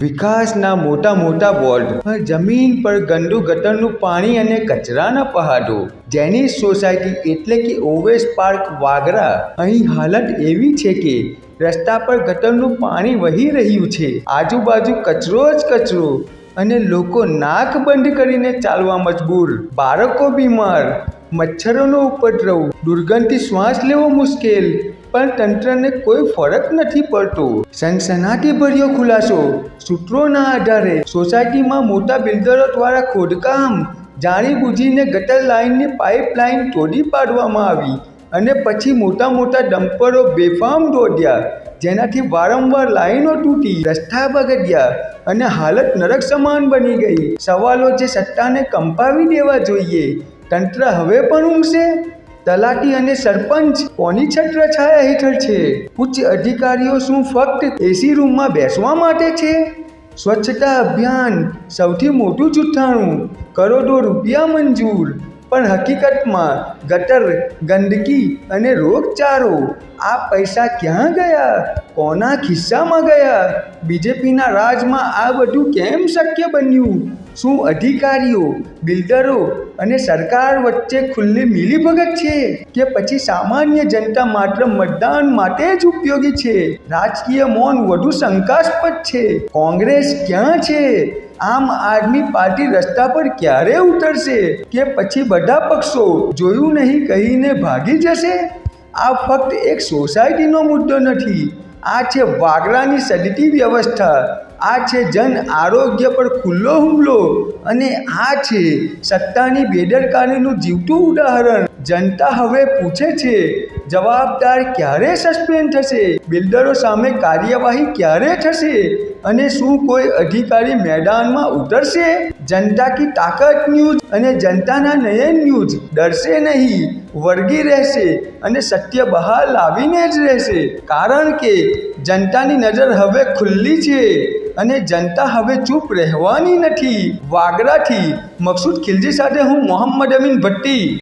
વિકાસના મોટા મોટા બોર્ડ, પણ જમીન પર ગંદુ ગટરનું પાણી અને કચરાના પહાડો. જેનિસ સોસાયટી એટલે કે ઓવેસ પાર્ક વાગરા. અહીં હાલત એવી છે કે રસ્તા પર ગટરનું પાણી વહી રહ્યું છે, આજુબાજુ કચરો જ કચરો, અને લોકો નાક બંધ કરીને ચાલવા મજબૂર. બાળકો બીમાર, મચ્છરોનો ઉપદ્રવ, દુર્ગંધથી શ્વાસ લેવો મુશ્કેલ, પણ તંત્રને કોઈ ફરક નથી પડતો. સનસનાટીભર્યો ખુલાસો. સૂત્રોના આધારે સોસાયટીમાં મોટા બિલ્ડરો દ્વારા ખોદકામ, જાણીબૂજીને ગટર લાઇનની પાઇપલાઇન તોડી પાડવામાં આવી અને પછી મોટા મોટા ડમ્પરો બેફામ દોડ્યા, જેનાથી વારંવાર લાઈનો તૂટી, રસ્તા બગડ્યા અને હાલત નરક સમાન બની ગઈ. સવાલો જે સત્તાને કંપાવી દેવા જોઈએ. તંત્ર હવે પણ ઊંઘશે? તલાટી અને સરપંચ કોની છત્રછાયા હેઠળ છે? ઉચ્ચ અધિકારીઓ શું ફક્ત એસી રૂમમાં બેસવા માટે છે? સ્વચ્છતા અભિયાન સૌથી મોટું જુઠ્ઠાણું, કરોડો રૂપિયા મંજૂર, પણ હકીકતમાં ગટર, ગંદકી અને રોગચાળો. આ પૈસા ક્યાં ગયા? કોના ખિસ્સામાં ગયા? બીજેપીના રાજમાં આ બધું કેમ શક્ય બન્યું? શું અધિકારીઓ, બિલ્ડરો અને સરકાર વચ્ચે ખુલ્લી મિલીભગત છે, કે પછી સામાન્ય જનતા માત્ર મતદાન માટે જ ઉપયોગી છે? રાજકીય મૌન વધુ શંકાસ્પદ છે. કોંગ્રેસ ક્યાં છે? આમ આદમી પાર્ટી રસ્તા પર ક્યારે ઉતરશે? કે પછી બધા પક્ષો જોયું નહીં કહીને ભાગી જશે? આ ફક્ત એક સોસાયટીનો મુદ્દો નથી. આ છે વાગરાની સડતી વ્યવસ્થા. આ છે જન આરોગ્ય પર ખુલ્લો હુમલો. અને આ છે સત્તાની બેદરકારીનું જીવતું ઉદાહરણ. જનતા હવે પૂછે છે, જવાબદાર ક્યારે સસ્પેન્ડ થશે? બિલ્ડરો સામે કાર્યવાહી ક્યારે થશે? અને શું કોઈ અધિકારી મેદાનમાં ઉતરશે? જનતા કી તાકત ન્યૂઝ અને જનતાના નયન ન્યૂઝ ડરશે નહીં, વળગી રહેશે અને સત્ય બહાર લાવીને જ રહેશે. કારણ કે જનતાની નજર હવે ખુલ્લી છે અને જનતા હવે ચૂપ રહેવાની નથી. વાગરાથી મકસૂદ ખિલજી સાથે હું મોહમ્મદ અમીન ભટ્ટી.